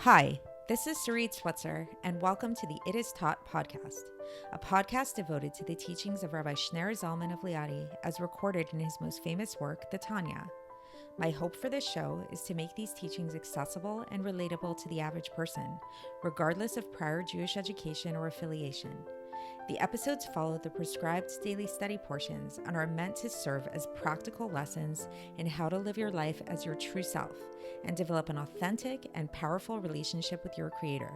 Hi, this is Sarit Switzer, and welcome to the It Is Taught podcast, a podcast devoted to the teachings of Rabbi Shneur Zalman of Liadi as recorded in his most famous work, the Tanya. My hope for this show is to make these teachings accessible and relatable to the average person, regardless of prior Jewish education or affiliation. The episodes follow the prescribed daily study portions and are meant to serve as practical lessons in how to live your life as your true self and develop an authentic and powerful relationship with your Creator.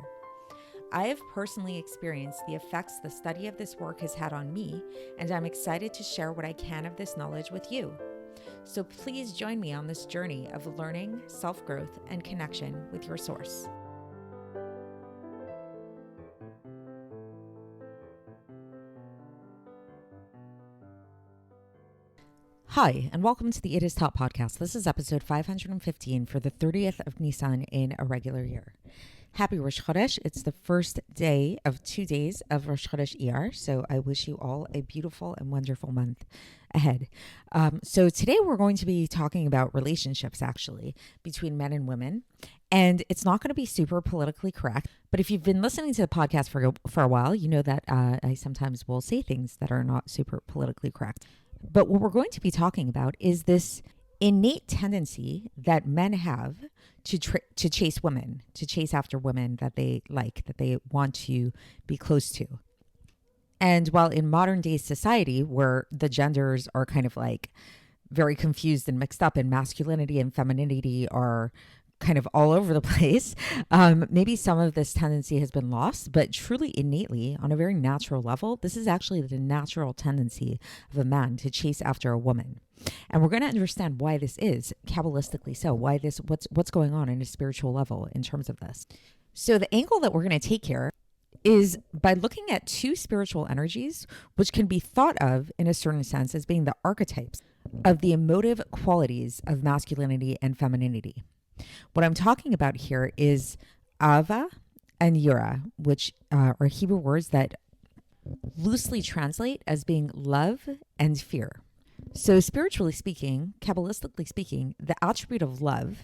I have personally experienced the effects the study of this work has had on me, and I'm excited to share what I can of this knowledge with you. So please join me on this journey of learning, self-growth, and connection with your source. Hi, and welcome to the It Is Taught podcast. This is episode 515 for the 30th of Nissan in a regular year. Happy Rosh Chodesh. It's the first day of 2 days of Rosh Chodesh ER, so I wish you all a beautiful and wonderful month ahead. So today we're going to be talking about relationships, actually, between men and women. And it's not going to be super politically correct, but if you've been listening to the podcast for a while, you know that I sometimes will say things that are not super politically correct. But what we're going to be talking about is this innate tendency that men have to chase women, to chase after women that they like, that they want to be close to. And while in modern day society, where the genders are kind of like very confused and mixed up, and masculinity and femininity are kind of all over the place, maybe some of this tendency has been lost, but truly innately, on a very natural level, this is actually the natural tendency of a man to chase after a woman. And we're going to understand why this is, Kabbalistically so, why this, what's going on in a spiritual level in terms of this. So the angle that we're going to take here is by looking at two spiritual energies, which can be thought of in a certain sense as being the archetypes of the emotive qualities of masculinity and femininity. What I'm talking about here is Ahava and Yira, which are Hebrew words that loosely translate as being love and fear. So spiritually speaking, Kabbalistically speaking, the attribute of love,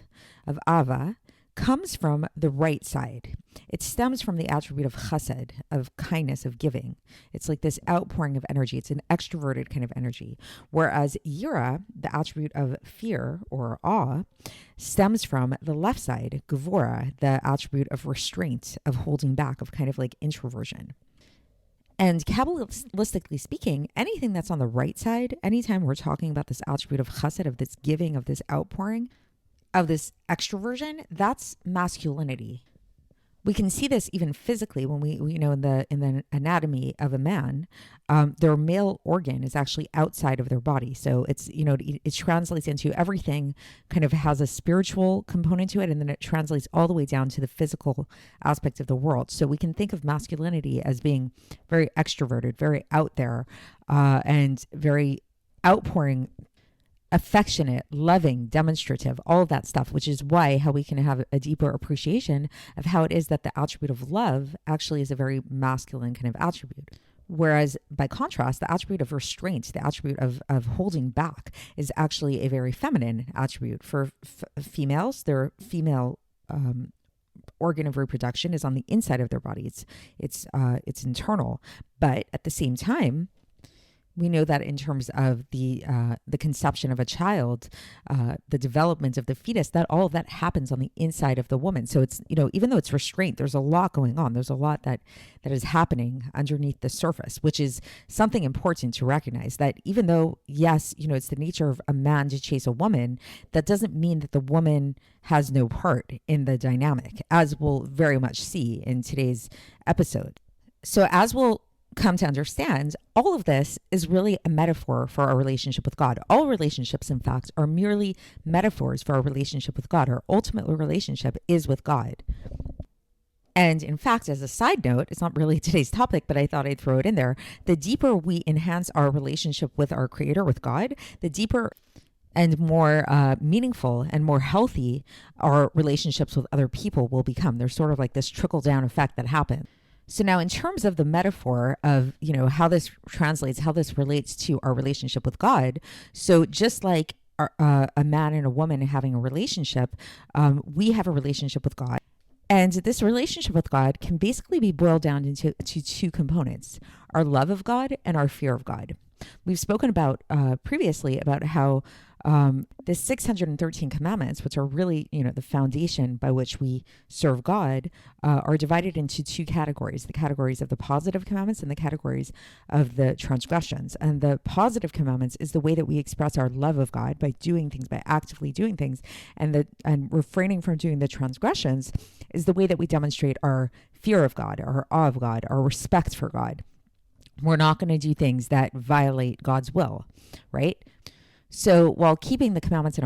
of Ahava, comes from the right side. It stems from the attribute of chesed, of kindness, of giving. It's like this outpouring of energy. It's an extroverted kind of energy. Whereas Yira, the attribute of fear or awe, stems from the left side, gevura, the attribute of restraint, of holding back, of kind of like introversion. And Kabbalistically speaking, anything that's on the right side, anytime we're talking about this attribute of chesed, of this giving, of this outpouring, of this extroversion, that's masculinity. We can see this even physically when we in the anatomy of a man, their male organ is actually outside of their body. So it's, it translates into everything, kind of has a spiritual component to it, and then it translates all the way down to the physical aspect of the world. So we can think of masculinity as being very extroverted, very out there, and very outpouring, affectionate, loving, demonstrative, all of that stuff, which is how we can have a deeper appreciation of how it is that the attribute of love actually is a very masculine kind of attribute. Whereas by contrast, the attribute of restraint, the attribute of holding back, is actually a very feminine attribute. For females, their female organ of reproduction is on the inside of their body. It's internal. But at the same time, we know that in terms of the conception of a child, the development of the fetus, that all of that happens on the inside of the woman. So it's, even though it's restraint, there's a lot going on. There's a lot that is happening underneath the surface, which is something important to recognize, that even though, yes, it's the nature of a man to chase a woman, that doesn't mean that the woman has no part in the dynamic, as we'll very much see in today's episode. So as we'll come to understand, all of this is really a metaphor for our relationship with God. All relationships, in fact, are merely metaphors for our relationship with God. Our ultimate relationship is with God. And in fact, as a side note, it's not really today's topic, but I thought I'd throw it in there. The deeper we enhance our relationship with our Creator, with God, the deeper and more meaningful and more healthy our relationships with other people will become. There's sort of like this trickle-down effect that happens. So now in terms of the metaphor of, how this translates, how this relates to our relationship with God. So just like a man and a woman having a relationship, we have a relationship with God. And this relationship with God can basically be boiled down into two components: our love of God and our fear of God. We've spoken about previously about how the 613 commandments, which are really, the foundation by which we serve God, are divided into two categories: the categories of the positive commandments and the categories of the transgressions. And the positive commandments is the way that we express our love of God by doing things, by actively doing things, and refraining from doing the transgressions is the way that we demonstrate our fear of God, our awe of God, our respect for God. We're not going to do things that violate God's will, right? So while keeping the commandments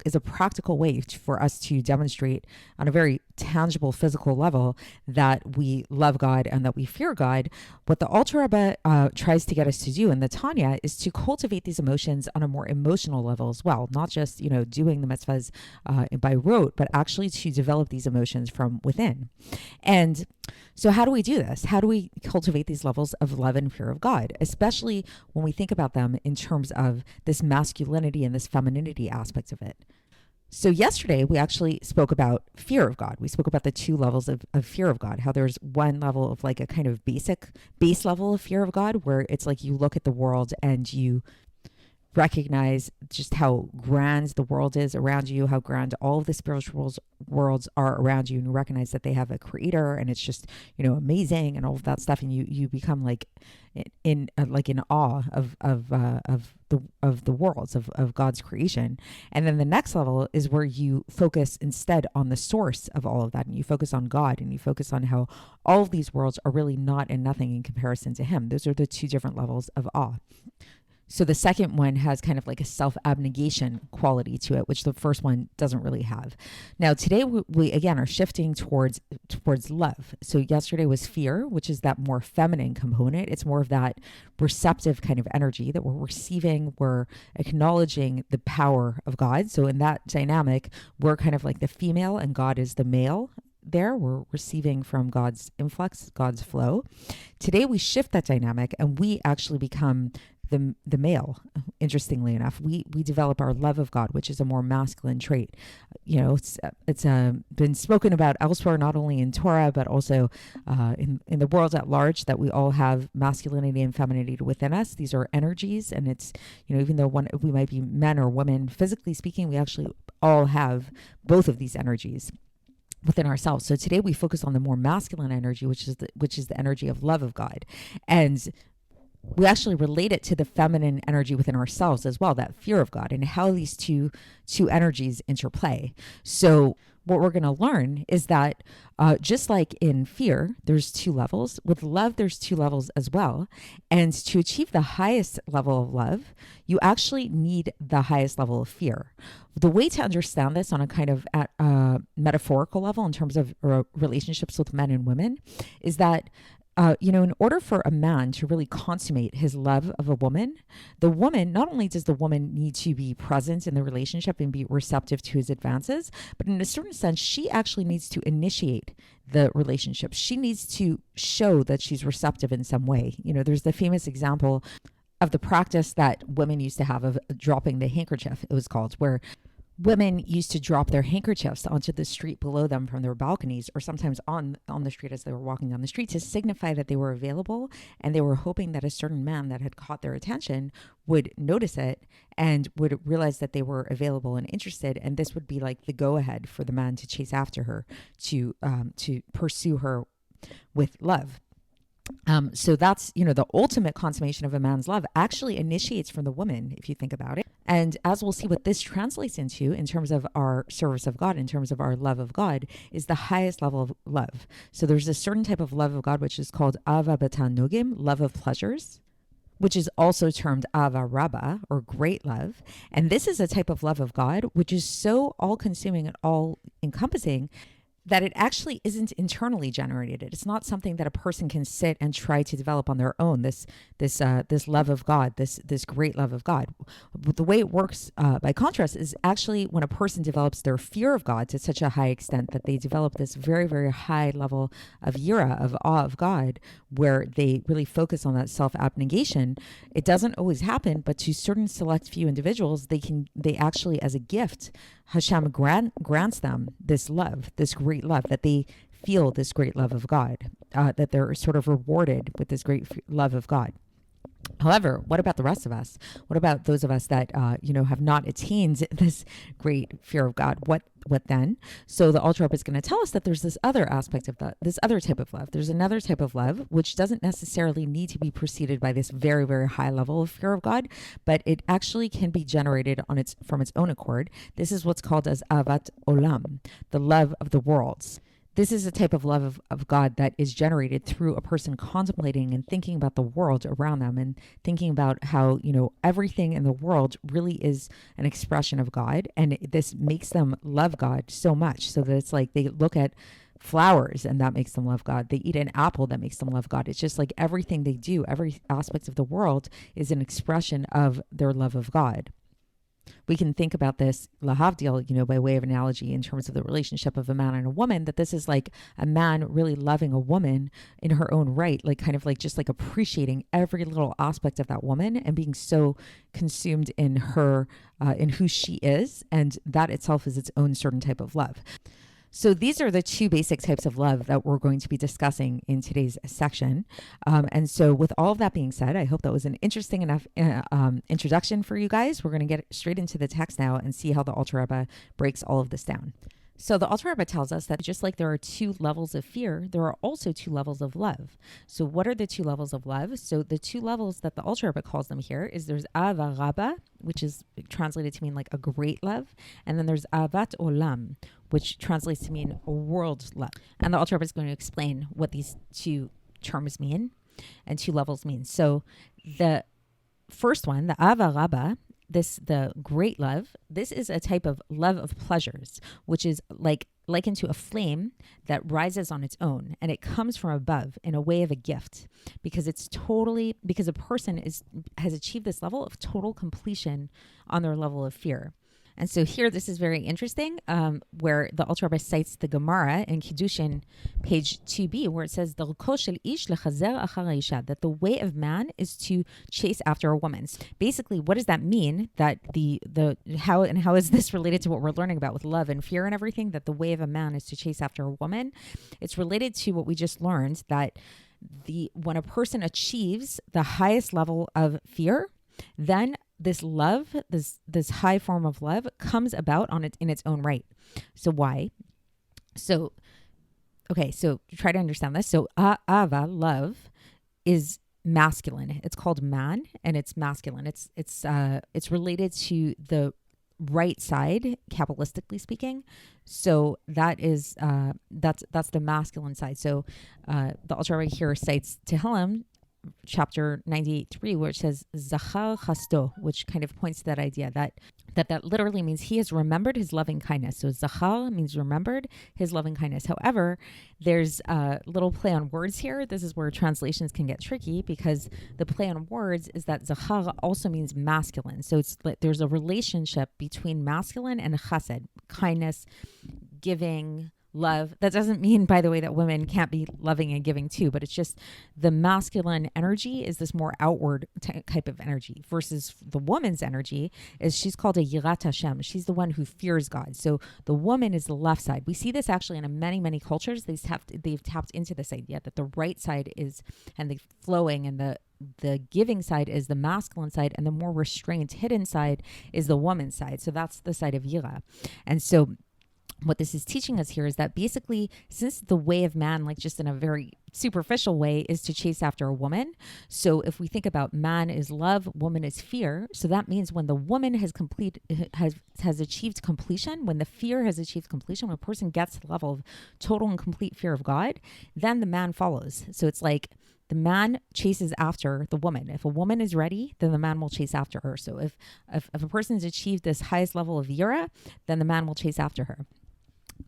is a practical way for us to demonstrate on a very tangible physical level that we love God and that we fear God, what the Alter Rebbe tries to get us to do in the Tanya is to cultivate these emotions on a more emotional level as well, not just doing the mitzvahs by rote, but actually to develop these emotions from within. And so how do we do this? How do we cultivate these levels of love and fear of God, especially when we think about them in terms of this masculinity and this femininity aspect of it? So yesterday, we actually spoke about fear of God. We spoke about the two levels of fear of God, how there's one level of like a kind of base level of fear of God, where it's like you look at the world and you recognize just how grand the world is around you, how grand all of the spiritual worlds are around you, and you recognize that they have a creator and it's just, amazing and all of that stuff. And you become like in awe of the worlds of God's creation. And then the next level is where you focus instead on the source of all of that, and you focus on God, and you focus on how all of these worlds are really not and nothing in comparison to Him. Those are the two different levels of awe. So the second one has kind of like a self-abnegation quality to it, which the first one doesn't really have. Now, today we again are shifting towards love. So yesterday was fear, which is that more feminine component. It's more of that receptive kind of energy that we're receiving. We're acknowledging the power of God. So in that dynamic, we're kind of like the female and God is the male. There we're receiving from God's influx, God's flow. Today we shift that dynamic and we actually become the male. Interestingly enough, we develop our love of God, which is a more masculine trait. It's been spoken about elsewhere, not only in Torah but also in the world at large, that we all have masculinity and femininity within us. These are energies, and it's even though we might be men or women, physically speaking, we actually all have both of these energies within ourselves. So today we focus on the more masculine energy, which is the energy of love of God, and we actually relate it to the feminine energy within ourselves as well, that fear of God, and how these two energies interplay. So what we're going to learn is that just like in fear, there's two levels. With love, there's two levels as well. And to achieve the highest level of love, you actually need the highest level of fear. The way to understand this on a kind of metaphorical level in terms of relationships with men and women is that in order for a man to really consummate his love of a woman, not only does the woman need to be present in the relationship and be receptive to his advances, but in a certain sense, she actually needs to initiate the relationship. She needs to show that she's receptive in some way. There's the famous example of the practice that women used to have of dropping the handkerchief, it was called, where women used to drop their handkerchiefs onto the street below them from their balconies, or sometimes on the street as they were walking down the street, to signify that they were available, and they were hoping that a certain man that had caught their attention would notice it and would realize that they were available and interested, and this would be like the go-ahead for the man to chase after her, to pursue her with love. So that's, the ultimate consummation of a man's love actually initiates from the woman, if you think about it. And as we'll see, what this translates into in terms of our service of God, in terms of our love of God, is the highest level of love. So there's a certain type of love of God, which is called Ahava b'tanogim, love of pleasures, which is also termed Ahava Rabbah, or great love. And this is a type of love of God, which is so all-consuming and all-encompassing that it actually isn't internally generated. It's not something that a person can sit and try to develop on their own. This love of God, this great love of God. The way it works, by contrast, is actually when a person develops their fear of God to such a high extent that they develop this very, very high level of yira, of awe of God, where they really focus on that self-abnegation. It doesn't always happen, but to certain select few individuals, they actually, as a gift, Hashem grants them this love, this great love, that they feel this great love of God, that they're sort of rewarded with this great love of God. However, what about the rest of us? What about those of us that have not attained this great fear of God? What then? So the Alter Rebbe is going to tell us that there's this other aspect of this other type of love. There's another type of love which doesn't necessarily need to be preceded by this very, very high level of fear of God, but it actually can be generated from its own accord. This is what's called as Ahavat Olam, the love of the worlds. This is a type of love of God that is generated through a person contemplating and thinking about the world around them and thinking about how, everything in the world really is an expression of God. And this makes them love God so much so that it's like they look at flowers and that makes them love God. They eat an apple that makes them love God. It's just like everything they do, every aspect of the world is an expression of their love of God. We can think about this, lahavdil, by way of analogy in terms of the relationship of a man and a woman, that this is like a man really loving a woman in her own right, like kind of like just like appreciating every little aspect of that woman and being so consumed in her, in who she is. And that itself is its own certain type of love. So these are the two basic types of love that we're going to be discussing in today's section. And so with all of that being said, I hope that was an interesting enough introduction for you guys. We're going to get straight into the text now and see how the Alter Rebbe breaks all of this down. So the Alter Rebbe tells us that just like there are two levels of fear, there are also two levels of love. So what are the two levels of love? So the two levels that the Alter Rebbe calls them here is there's Ahava Rabba, which is translated to mean like a great love. And then there's Ahavat Olam, which translates to mean a world love. And the Alter Rebbe is going to explain what these two terms mean and two levels mean. So the first one, the Ahava Rabba, the great love, this is a type of love of pleasures, which is likened to a flame that rises on its own, and it comes from above in a way of a gift, because a person has achieved this level of total completion on their level of fear. And so here, this is very interesting, where the Alter Rebbe cites the Gemara in Kiddushin, page 2b, where it says, "Darko shel ish lechazer achar ha'isha," that the way of man is to chase after a woman. Basically, what does that mean? That how is this related to what we're learning about with love and fear and everything? That the way of a man is to chase after a woman. It's related to what we just learned, that when a person achieves the highest level of fear, then this love, this high form of love, comes about in its own right. So why? So try to understand this. So Ahava, love, is masculine. It's called man, and it's masculine. It's related to the right side, Kabbalistically speaking. So that is that's the masculine side. So the Alter Rebbe here cites Tehillim, chapter 98:3, where it says Zachar Chasto, which kind of points to that idea that literally means he has remembered his loving kindness. So Zachar means remembered his loving kindness. However, there's a little play on words here. This is where translations can get tricky, because the play on words is that Zachar also means masculine. So it's like there's a relationship between masculine and chesed, kindness, giving, love. That doesn't mean, by the way, that women can't be loving and giving too, but it's just the masculine energy is this more outward type of energy, versus the woman's energy is she's called a Yirat Hashem. She's the one who fears God. So the woman is the left side. We see this actually in many, many cultures. They've tapped into this idea that the right side is, and the flowing and the giving side is the masculine side, and the more restrained, hidden side is the woman's side. So that's the side of Yira. And so what this is teaching us here is that basically, since the way of man, like just in a very superficial way, is to chase after a woman. So if we think about man is love, woman is fear. So that means when the woman has achieved completion, when the fear has achieved completion, when a person gets to the level of total and complete fear of God, then the man follows. So it's like the man chases after the woman. If a woman is ready, then the man will chase after her. So if a person has achieved this highest level of yira, then the man will chase after her.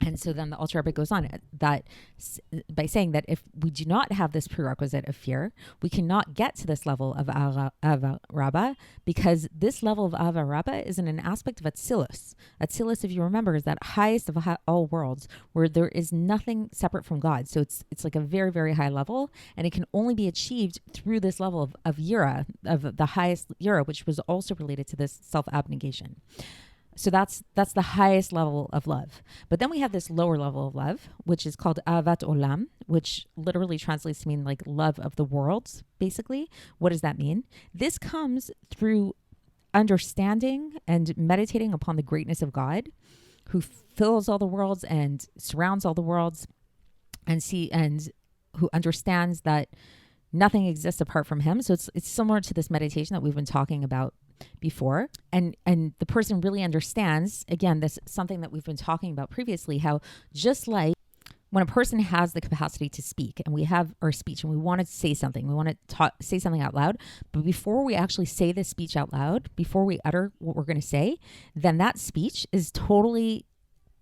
And so then the Alter Rebbe goes on that by saying that if we do not have this prerequisite of fear, we cannot get to this level of Ahava Rabba, because this level of Ahava Rabba is in an aspect of Atzilus. Atzilus, if you remember, is that highest of all worlds, where there is nothing separate from God. So it's like a very, very high level, and it can only be achieved through this level of Yira, of the highest Yira, which was also related to this self-abnegation. So that's the highest level of love. But then we have this lower level of love, which is called Ahavat Olam, which literally translates to mean like love of the worlds, basically. What does that mean? This comes through understanding and meditating upon the greatness of God, who fills all the worlds and surrounds all the worlds, and who understands that nothing exists apart from him. So it's similar to this meditation that we've been talking about before. And the person really understands, again, this is something that we've been talking about previously, how just like when a person has the capacity to speak, and we have our speech and we want to say something, we want to say something out loud, but before we actually say this speech out loud, before we utter what we're going to say, then that speech is totally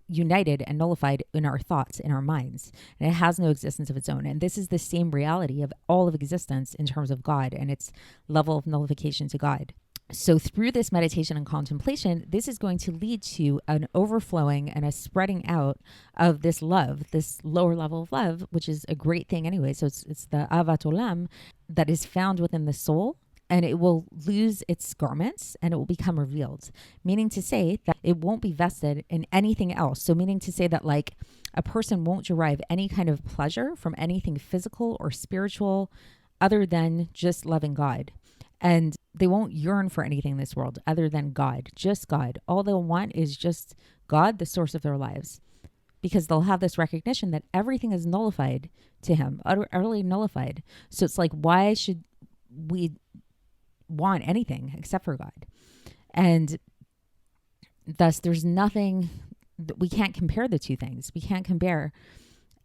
united and nullified in our thoughts, in our minds, and it has no existence of its own. And this is the same reality of all of existence in terms of God and its level of nullification to God. So through this meditation and contemplation, this is going to lead to an overflowing and a spreading out of this love, this lower level of love, which is a great thing anyway. So it's the Ahavat Olam that is found within the soul, and it will lose its garments and it will become revealed, meaning to say that it won't be vested in anything else. So meaning to say that like a person won't derive any kind of pleasure from anything physical or spiritual other than just loving God. And they won't yearn for anything in this world other than God, just God. All they'll want is just God, the source of their lives, because they'll have this recognition that everything is nullified to him, utterly nullified. So it's like, why should we want anything except for God? And thus there's nothing, we can't compare the two things. We can't compare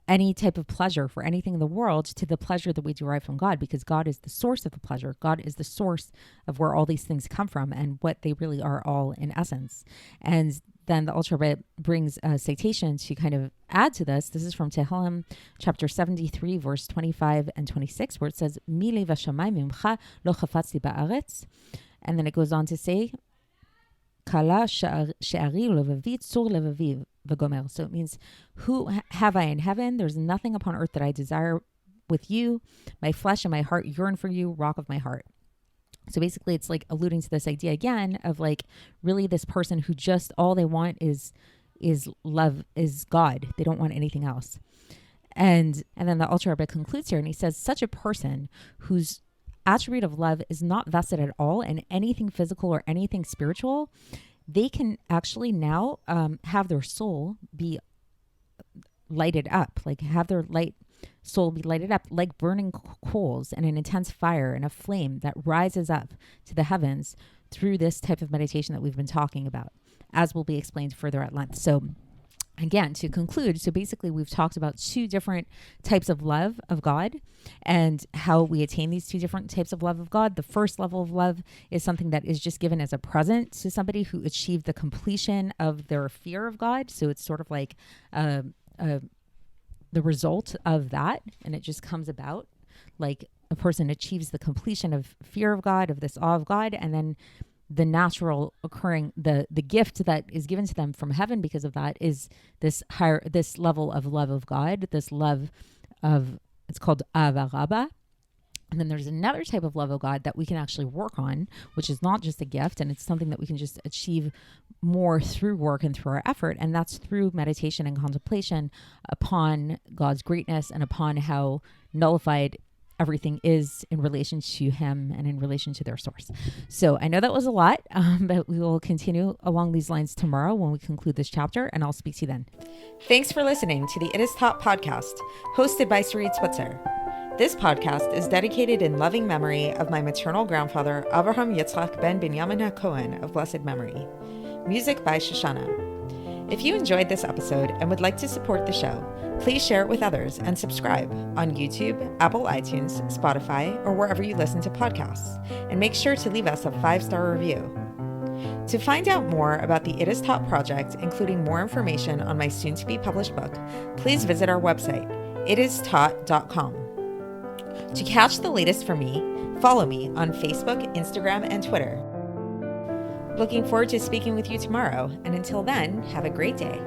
any type of pleasure for anything in the world to the pleasure that we derive from God, because God is the source of the pleasure. God is the source of where all these things come from and what they really are all in essence. And then the Alter Rebbe brings a citation to kind of add to this. This is from Tehillim chapter 73, verse 25 and 26, where it says, Mi lev hashamayim mimcha lo chafatzti ba'aretz. And then it goes on to say, Kala she'ari levavi tzur levavi v'gomer. So it means, who have I in heaven? There's nothing upon earth that I desire with you. My flesh and my heart yearn for you, rock of my heart. So basically it's like alluding to this idea again of like really this person who just all they want is love, is God. They don't want anything else. And then the Alter Rebbe concludes here and he says, such a person whose attribute of love is not vested at all in anything physical or anything spiritual, they can actually now have their soul be lighted up, like have their soul be lighted up like burning coals in an intense fire and a flame that rises up to the heavens through this type of meditation that we've been talking about, as will be explained further at length. So again, to conclude, so basically we've talked about two different types of love of God and how we attain these two different types of love of God. The first level of love is something that is just given as a present to somebody who achieved the completion of their fear of God. So it's sort of like the result of that, and it just comes about like a person achieves the completion of fear of God, of this awe of God, and then the natural occurring, the gift that is given to them from heaven because of that is this level of love of God, this love of, it's called Ahava Rabba. And then there's another type of love of God that we can actually work on, which is not just a gift, and it's something that we can just achieve more through work and through our effort. And that's through meditation and contemplation upon God's greatness and upon how nullified everything is in relation to him and in relation to their source. So I know that was a lot, but we will continue along these lines tomorrow when we conclude this chapter, and I'll speak to you then. Thanks for listening to the It Is Taught podcast, hosted by Sarit Switzer. This podcast is dedicated in loving memory of my maternal grandfather, Avraham Yitzchak ben Binyamin HaKohen of blessed memory. Music by Shoshana. If you enjoyed this episode and would like to support the show, please share it with others and subscribe on YouTube, Apple iTunes, Spotify, or wherever you listen to podcasts. And make sure to leave us a 5-star review. To find out more about the It Is Taught project, including more information on my soon-to-be published book, please visit our website, itistaught.com. To catch the latest from me, follow me on Facebook, Instagram, and Twitter. Looking forward to speaking with you tomorrow, and until then, have a great day.